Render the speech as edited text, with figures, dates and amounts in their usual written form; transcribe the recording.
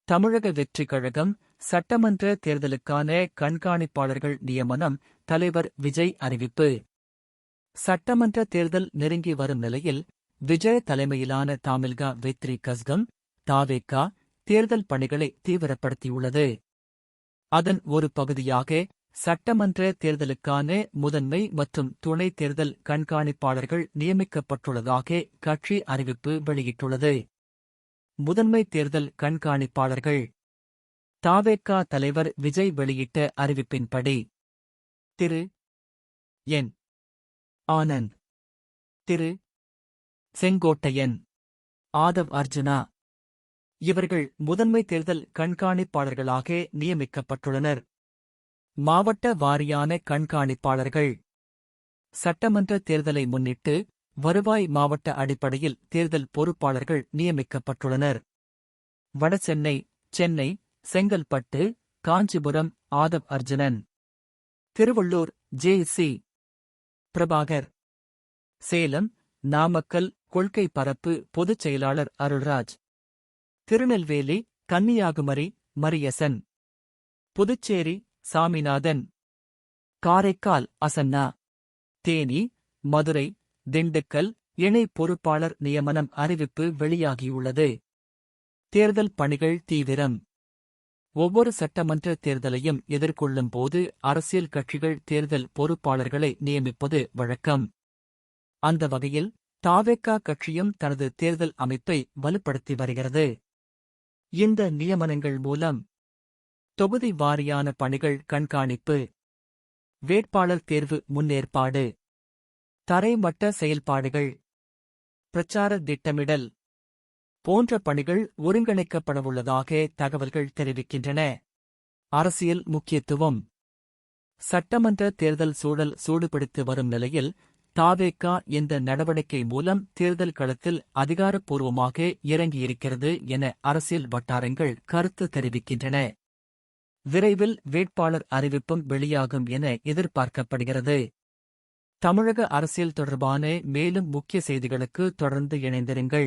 தமிழக வெற்றிக் கழகம் சட்டமன்ற தேர்தலுக்கான கண்காணிப்பாளர்கள் நியமனம் தலைவர் விஜய் அறிவிப்பு. சட்டமன்ற தேர்தல் நெருங்கி வரும் நிலையில் விஜய் தலைமையிலான தமிழக வெற்றி கழகம் தவேகா தேர்தல் பணிகளை தீவிரப்படுத்தியுள்ளது. அதன் ஒரு பகுதியாக சட்டமன்ற தேர்தலுக்கான முதன்மை மற்றும் துணை தேர்தல் கண்காணிப்பாளர்கள் நியமிக்கப்பட்டுள்ளதாக கட்சி அறிவிப்பு வெளியிட்டுள்ளது. முதன்மை தேர்தல் கண்காணிப்பாளர்கள் தவேகா தலைவர் விஜய் வெளியிட்ட அறிவிப்பின்படி திரு என். ஆனந்த், திரு செங்கோட்டையன், ஆதவ் அர்ஜுனா இவர்கள் முதன்மை தேர்தல் கண்காணிப்பாளர்களாக நியமிக்கப்பட்டுள்ளனர். மாவட்ட வாரியான கண்காணிப்பாளர்கள் சட்டமன்ற தேர்தலை முன்னிட்டு வருவாய் மாவட்ட அடிப்படையில் தேர்தல் பொறுப்பாளர்கள் நியமிக்கப்பட்டுள்ளனர். வடசென்னை, சென்னை, செங்கல்பட்டு, காஞ்சிபுரம் ஆதவ் அர்ஜுனன், திருவள்ளூர் ஜே.சி. பிரபாகர், சேலம், நாமக்கல் கொள்கை பரப்பு பொதுச் செயலாளர் அருள்ராஜ், திருநெல்வேலி, கன்னியாகுமரி மரியசன், புதுச்சேரி சாமிநாதன், காரைக்கால் அசன்னா, தேனி, மதுரை, திண்டுக்கல் இணை பொறுப்பாளர் நியமனம் அறிவிப்பு வெளியாகியுள்ளது. தேர்தல் பணிகள் தீவிரம். ஒவ்வொரு சட்டமன்ற தேர்தலையும் எதிர்கொள்ளும் போது அரசியல் கட்சிகள் தேர்தல் பொறுப்பாளர்களை நியமிப்பது வழக்கம். அந்த வகையில் தவேகா கட்சியும் தனது தேர்தல் அமைப்பை வலுப்படுத்தி வருகிறது. இந்த நியமனங்கள் மூலம் தொகுதி வாரியான பணிகள் கண்காணிப்பு, வேட்பாளர் தேர்வு முன்னேற்பாடு, தரைமட்ட செயல்பாடுகள், பிரச்சார திட்டமிடல் போன்ற பணிகள் ஒருங்கிணைக்கப்படவுள்ளதாக தகவல்கள் தெரிவிக்கின்றன. அரசியல் முக்கியத்துவம். சட்டமன்ற தேர்தல் சூழல் சூடுபிடித்து வரும் நிலையில் தவேகா இந்த நடவடிக்கை மூலம் தேர்தல் களத்தில் அதிகாரப்பூர்வமாக இறங்கியிருக்கிறது என அரசியல் வட்டாரங்கள் கருத்து தெரிவிக்கின்றன. விரைவில் வேட்பாளர் அறிவிப்பும் வெளியாகும் என எதிர்பார்க்கப்படுகிறது. தமிழக அரசியல் தொடர்பான மேலும் முக்கிய செய்திகளுக்கு தொடர்ந்து இணைந்திருங்கள்.